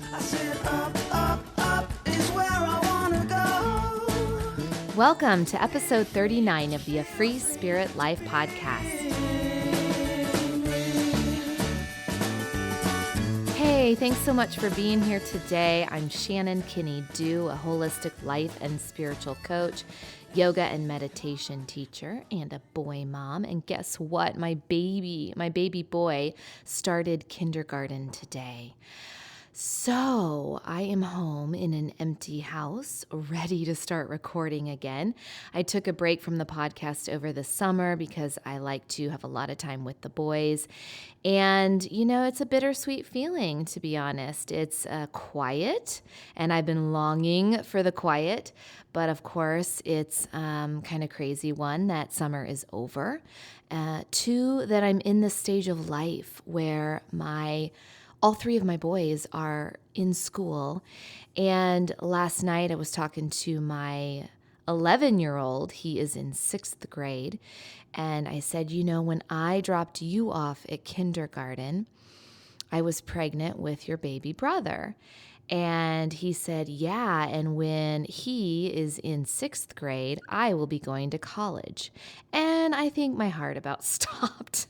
I said up is where I wanna go. Welcome to episode 39 of the A Free Spirit Life podcast. Hey, thanks so much for being here today. I'm Shannon Kinney-Duh, a holistic life and spiritual coach, yoga and meditation teacher, and a boy mom. And guess what? My baby boy started kindergarten today. So I am home in an empty house, ready to start recording again. I took a break from the podcast over the summer because I like to have a lot of time with the boys. And, it's a bittersweet feeling, to be honest. It's quiet, and I've been longing for the quiet. But of course, it's kind of crazy, one, that summer is over. Two, that I'm in this stage of life where all three of my boys are in school. And last night I was talking to my 11-year-old. He is in 6th grade. And I said, when I dropped you off at kindergarten, I was pregnant with your baby brother. And he said, yeah, and when he is in 6th grade, I will be going to college. And I think my heart about stopped.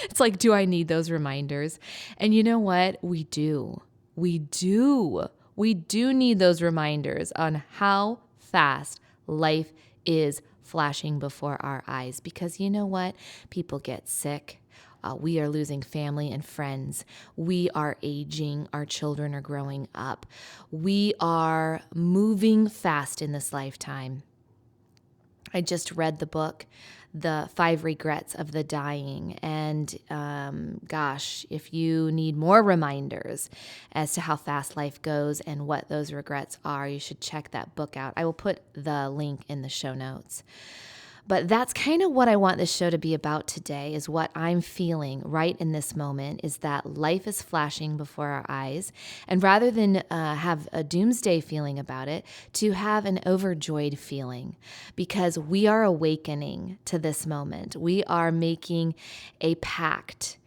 It's like, do I need those reminders? And you know what? We do. We do need those reminders on how fast life is flashing before our eyes. Because you know what? People get sick. We are losing family and friends. We are aging. Our children are growing up. We are moving fast in this lifetime. I just read the book, The 5 Regrets of the Dying. And if you need more reminders as to how fast life goes and what those regrets are, you should check that book out. I will put the link in the show notes. But that's kind of what I want this show to be about today, is what I'm feeling right in this moment, is that life is flashing before our eyes. And rather than have a doomsday feeling about it, to have an overjoyed feeling, because we are awakening to this moment. We are making a pact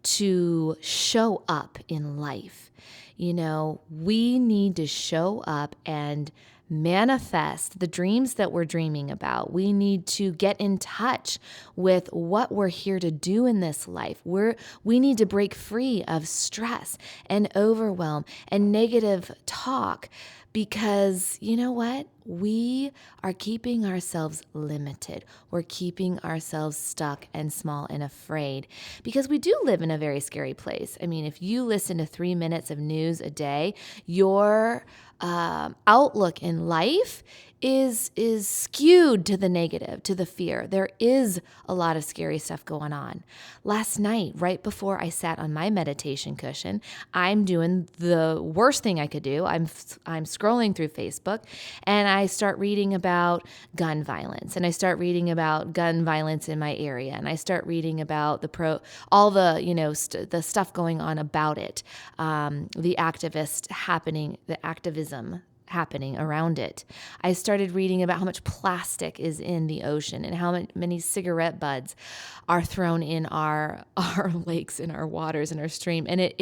to show up in life. We need to show up and manifest the dreams that we're dreaming about. We need to get in touch with what we're here to do in this life. We need to break free of stress and overwhelm and negative talk, because you know what? We are keeping ourselves limited. We're keeping ourselves stuck and small and afraid, because we do live in a very scary place. I mean, if you listen to 3 minutes of news a day, your outlook in life is skewed to the negative, to the fear. There is a lot of scary stuff going on. Last night, right before I sat on my meditation cushion, I'm doing the worst thing I could do. I'm scrolling through Facebook, and I start reading about gun violence, and I start reading about gun violence in my area, and I start reading about the stuff going on about it, the activism happening around it. I started reading about how much plastic is in the ocean and how many cigarette butts are thrown in our lakes, in our waters, in our stream. And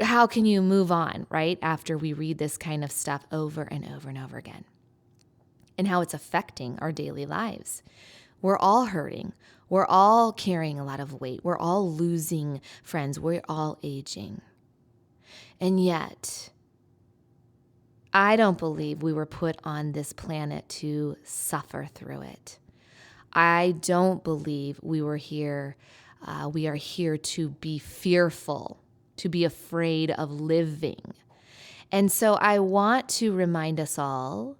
how can you move on, right, after we read this kind of stuff over and over and over again? And how it's affecting our daily lives. We're all hurting. We're all carrying a lot of weight. We're all losing friends. We're all aging. And yet, I don't believe we were put on this planet to suffer through it. I don't believe we are here to be fearful, to be afraid of living. And so I want to remind us all,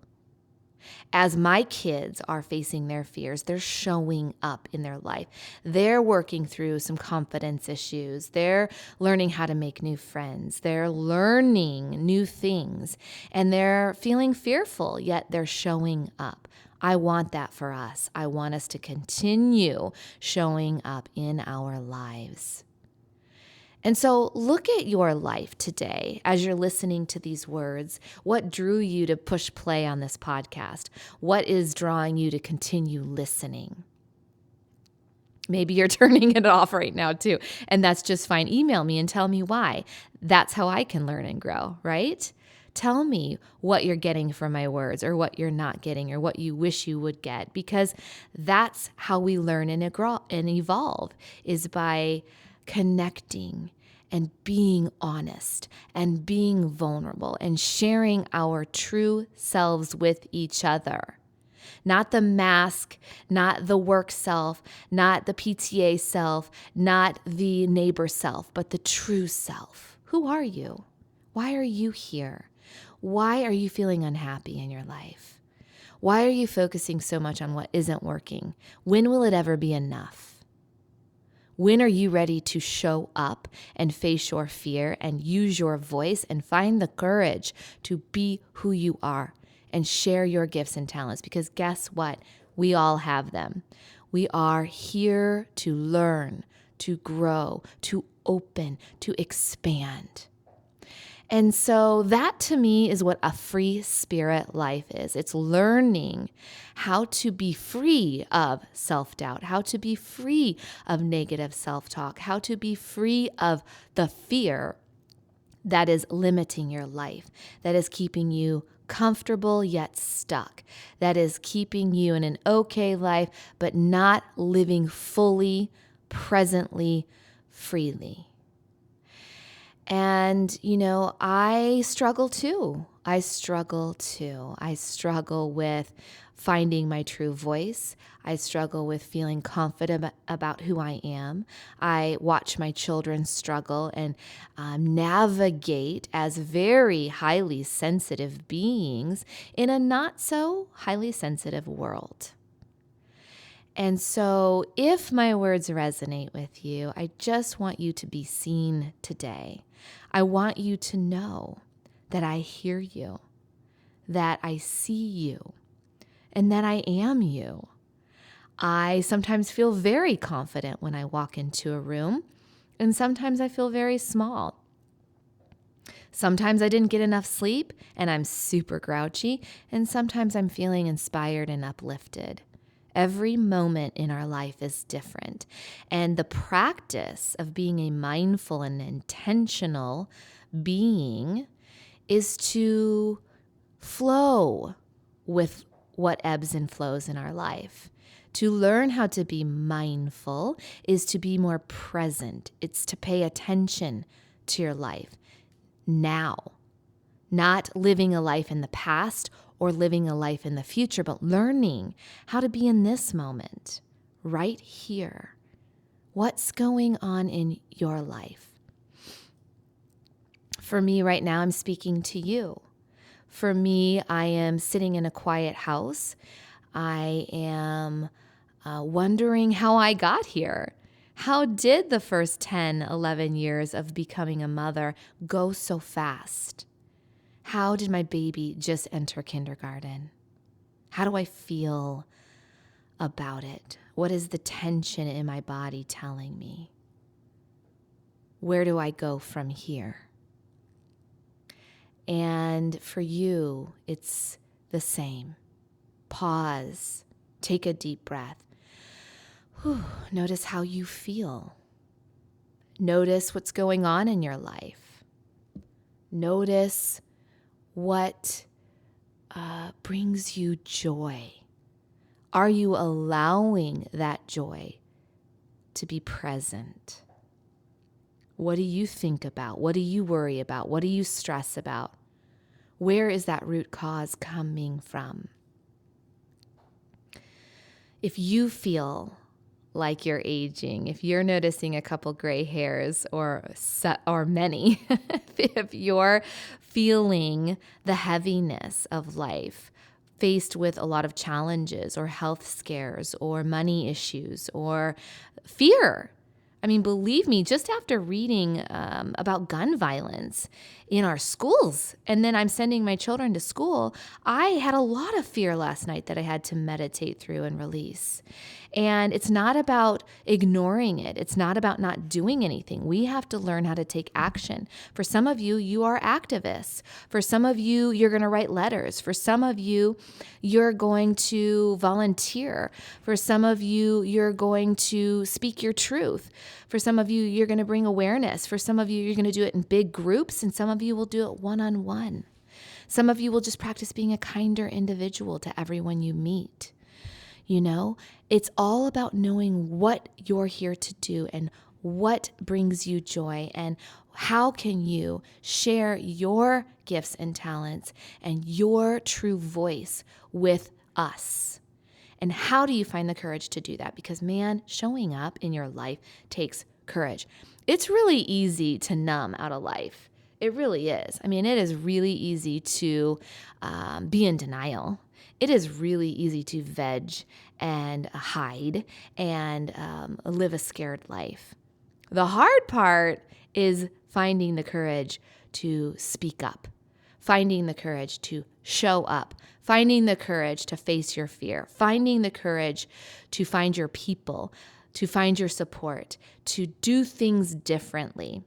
as my kids are facing their fears, they're showing up in their life. They're working through some confidence issues. They're learning how to make new friends. They're learning new things, and they're feeling fearful, yet they're showing up. I want that for us. I want us to continue showing up in our lives. And so look at your life today as you're listening to these words. What drew you to push play on this podcast? What is drawing you to continue listening? Maybe you're turning it off right now too. And that's just fine. Email me and tell me why. That's how I can learn and grow, right? Tell me what you're getting from my words or what you're not getting or what you wish you would get, because that's how we learn and evolve, is by connecting and being honest and being vulnerable and sharing our true selves with each other. Not the mask, not the work self, not the PTA self, not the neighbor self, but the true self. Who are you? Why are you here? Why are you feeling unhappy in your life? Why are you focusing so much on what isn't working? When will it ever be enough? When are you ready to show up and face your fear and use your voice and find the courage to be who you are and share your gifts and talents? Because guess what? We all have them. We are here to learn, to grow, to open, to expand. And so that to me is what a free spirit life is. It's learning how to be free of self-doubt, how to be free of negative self-talk, how to be free of the fear that is limiting your life, that is keeping you comfortable yet stuck, that is keeping you in an okay life, but not living fully, presently, freely. And, I struggle too. I struggle with finding my true voice. I struggle with feeling confident about who I am. I watch my children struggle and navigate as very highly sensitive beings in a not so highly sensitive world. And so if my words resonate with you, I just want you to be seen today. I want you to know that I hear you, that I see you, and that I am you. I sometimes feel very confident when I walk into a room, and sometimes I feel very small. Sometimes I didn't get enough sleep, and I'm super grouchy, and sometimes I'm feeling inspired and uplifted. Every moment in our life is different. And the practice of being a mindful and intentional being is to flow with what ebbs and flows in our life. To learn how to be mindful is to be more present. It's to pay attention to your life now, not living a life in the past or living a life in the future, but learning how to be in this moment, right here. What's going on in your life? For me right now, I'm speaking to you. For me, I am sitting in a quiet house. I am wondering how I got here. How did the first 10, 11 years of becoming a mother go so fast? How did my baby just enter kindergarten? How do I feel about it? What is the tension in my body telling me? Where do I go from here? And for you, it's the same. Pause, take a deep breath. Notice how you feel. Notice what's going on in your life. Notice what brings you joy. Are you allowing that joy to be present? What do you think about? What do you worry about? What do you stress about? Where is that root cause coming from? If you feel like you're aging, if you're noticing a couple gray hairs or many, if you're feeling the heaviness of life, faced with a lot of challenges or health scares or money issues or fear. I mean, believe me, just after reading about gun violence in our schools, and then I'm sending my children to school, I had a lot of fear last night that I had to meditate through and release. And it's not about ignoring it. It's not about not doing anything. We have to learn how to take action. For some of you, you are activists. For some of you, you're going to write letters. For some of you, you're going to volunteer. For some of you, you're going to speak your truth. For some of you, you're going to bring awareness. For some of you, you're going to do it in big groups, and some of you will do it one-on-one. Some of you will just practice being a kinder individual to everyone you meet. It's all about knowing what you're here to do and what brings you joy and how can you share your gifts and talents and your true voice with us. And how do you find the courage to do that? Because man, showing up in your life takes courage. It's really easy to numb out of life. It really is. I mean, it is really easy to be in denial. It is really easy to veg and hide and live a scared life. The hard part is finding the courage to speak up, finding the courage to show up, finding the courage to face your fear, finding the courage to find your people, to find your support, to do things differently.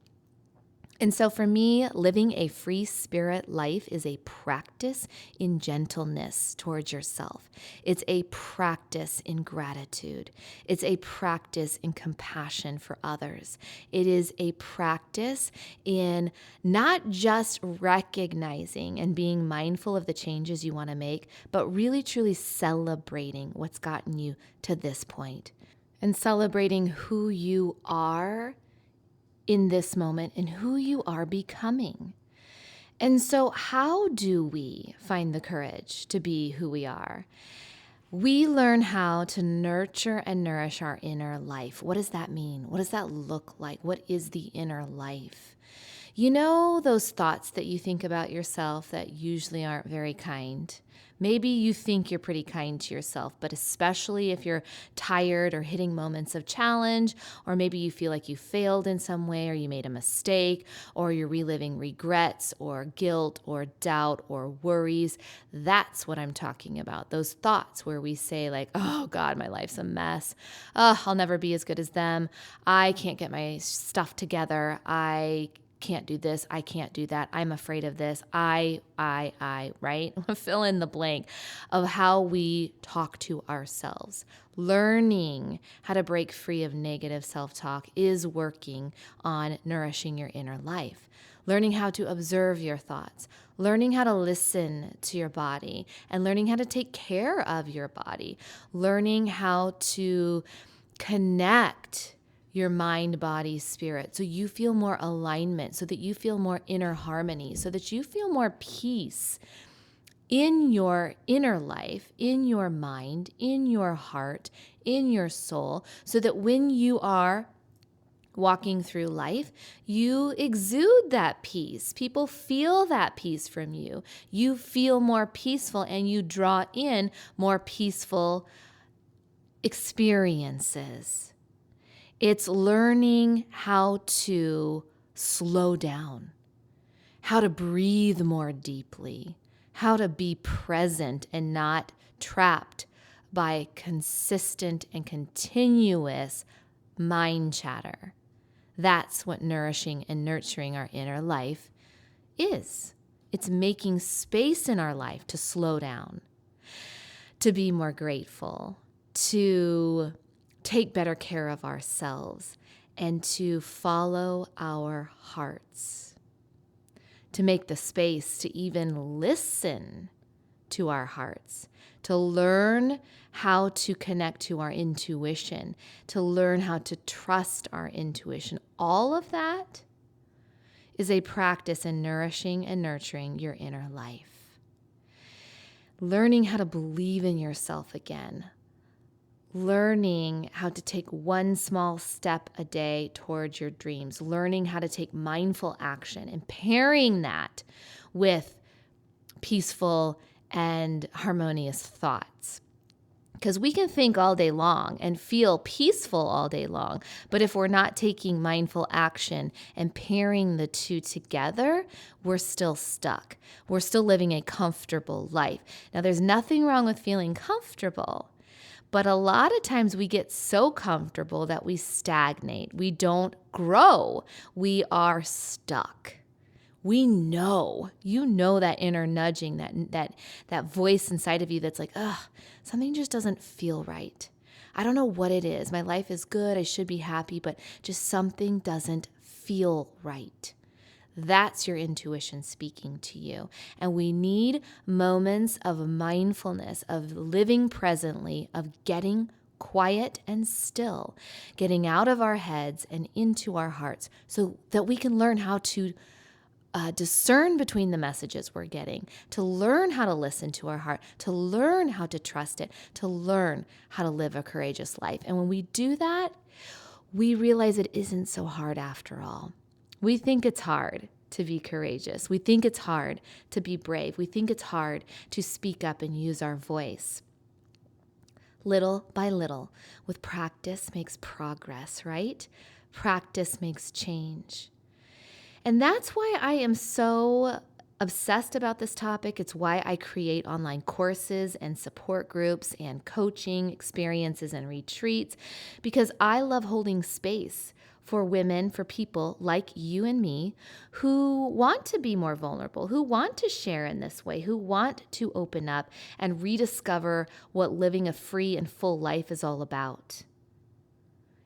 And so for me, living a free spirit life is a practice in gentleness towards yourself. It's a practice in gratitude. It's a practice in compassion for others. It is a practice in not just recognizing and being mindful of the changes you want to make, but really truly celebrating what's gotten you to this point and celebrating who you are in this moment and who you are becoming. And so how do we find the courage to be who we are? We learn how to nurture and nourish our inner life. What does that mean? What does that look like? What is the inner life? Those thoughts that you think about yourself that usually aren't very kind. Maybe you think you're pretty kind to yourself, but especially if you're tired or hitting moments of challenge, or maybe you feel like you failed in some way or you made a mistake, or you're reliving regrets or guilt or doubt or worries. That's what I'm talking about. Those thoughts where we say like, oh God, my life's a mess. Oh, I'll never be as good as them. I can't get my stuff together. I can't do this. I can't do that. I'm afraid of this. I, right? Fill in the blank of how we talk to ourselves. Learning how to break free of negative self-talk is working on nourishing your inner life. Learning how to observe your thoughts, learning how to listen to your body, and learning how to take care of your body, learning how to connect your mind, body, spirit, so you feel more alignment, so that you feel more inner harmony, so that you feel more peace in your inner life, in your mind, in your heart, in your soul, so that when you are walking through life, you exude that peace. People feel that peace from you. You feel more peaceful and you draw in more peaceful experiences. It's learning how to slow down, how to breathe more deeply, how to be present and not trapped by consistent and continuous mind chatter. That's what nourishing and nurturing our inner life is. It's making space in our life to slow down, to be more grateful, to take better care of ourselves, and to follow our hearts, to make the space to even listen to our hearts, to learn how to connect to our intuition, to learn how to trust our intuition. All of that is a practice in nourishing and nurturing your inner life. Learning how to believe in yourself again. Learning how to take one small step a day towards your dreams, learning how to take mindful action and pairing that with peaceful and harmonious thoughts. Because we can think all day long and feel peaceful all day long, but if we're not taking mindful action and pairing the two together, we're still stuck. We're still living a comfortable life. Now, there's nothing wrong with feeling comfortable, But a lot of times we get so comfortable that we stagnate. We don't grow. We are stuck. We know, that inner nudging, that voice inside of you that's like, ugh, something just doesn't feel right. I don't know what it is. My life is good. I should be happy, but just something doesn't feel right. That's your intuition speaking to you. And we need moments of mindfulness, of living presently, of getting quiet and still, getting out of our heads and into our hearts so that we can learn how to discern between the messages we're getting, to learn how to listen to our heart, to learn how to trust it, to learn how to live a courageous life. And when we do that, we realize it isn't so hard after all. We think it's hard to be courageous. We think it's hard to be brave. We think it's hard to speak up and use our voice. Little by little, with practice makes progress, right? Practice makes change. And that's why I am so obsessed about this topic. It's why I create online courses and support groups and coaching experiences and retreats, because I love holding space for women, for people like you and me who want to be more vulnerable, who want to share in this way, who want to open up and rediscover what living a free and full life is all about.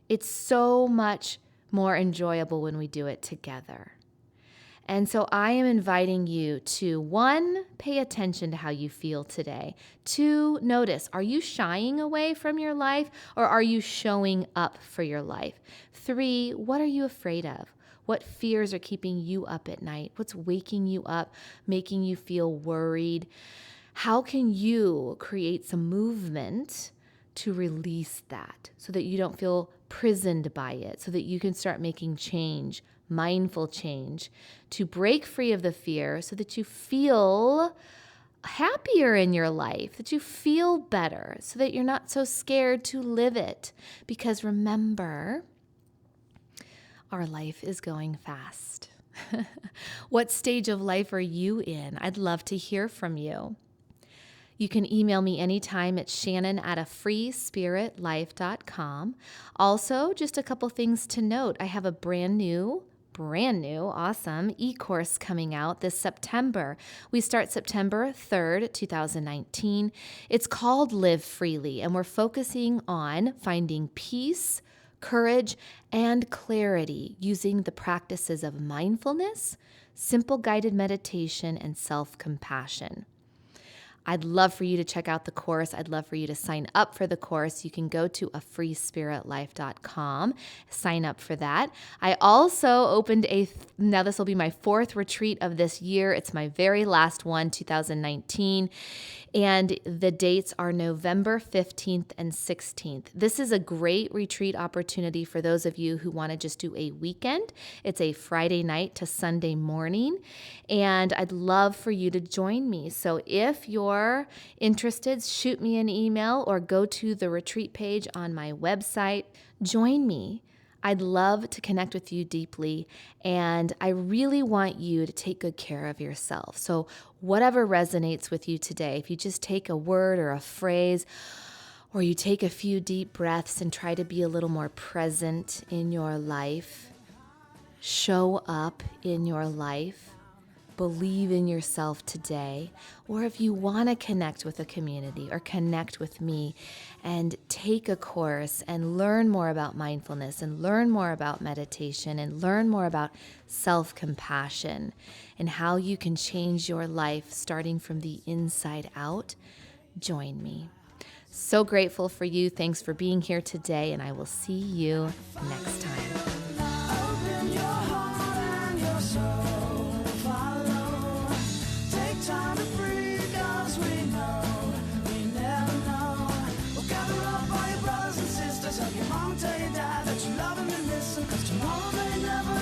It's so much more enjoyable when we do it together. And so I am inviting you to, 1, pay attention to how you feel today. 2, notice, are you shying away from your life or are you showing up for your life? 3, what are you afraid of? What fears are keeping you up at night? What's waking you up, making you feel worried? How can you create some movement to release that so that you don't feel prisoned by it, so that you can start making change, mindful change, to break free of the fear so that you feel happier in your life, that you feel better, so that you're not so scared to live it. Because remember, our life is going fast. What stage of life are you in? I'd love to hear from you. You can email me anytime at shannon@afreespiritlife.com. Also, just a couple things to note. I have a brand new, awesome e-course coming out this September. We start September 3rd, 2019. It's called Live Freely, and we're focusing on finding peace, courage, and clarity using the practices of mindfulness, simple guided meditation, and self-compassion. I'd love for you to check out the course. I'd love for you to sign up for the course. You can go to afreespiritlife.com, sign up for that. I also opened now this will be my 4th retreat of this year. It's my very last one, 2019. And the dates are November 15th and 16th. This is a great retreat opportunity for those of you who want to just do a weekend. It's a Friday night to Sunday morning, and I'd love for you to join me. So if you're interested, shoot me an email or go to the retreat page on my website. Join me. I'd love to connect with you deeply, and I really want you to take good care of yourself. So whatever resonates with you today, if you just take a word or a phrase, or you take a few deep breaths and try to be a little more present in your life, show up in your life, believe in yourself today, or if you want to connect with a community or connect with me and take a course and learn more about mindfulness and learn more about meditation and learn more about self-compassion and how you can change your life starting from the inside out, join me. So grateful for you. Thanks for being here today, and I will see you next time. Open your heart and your soul, follow. Take time to breathe, 'cause we know, we never know. Well, gather up all your brothers and sisters, have your mom tell your dad that you love him and miss him, 'cause tomorrow may never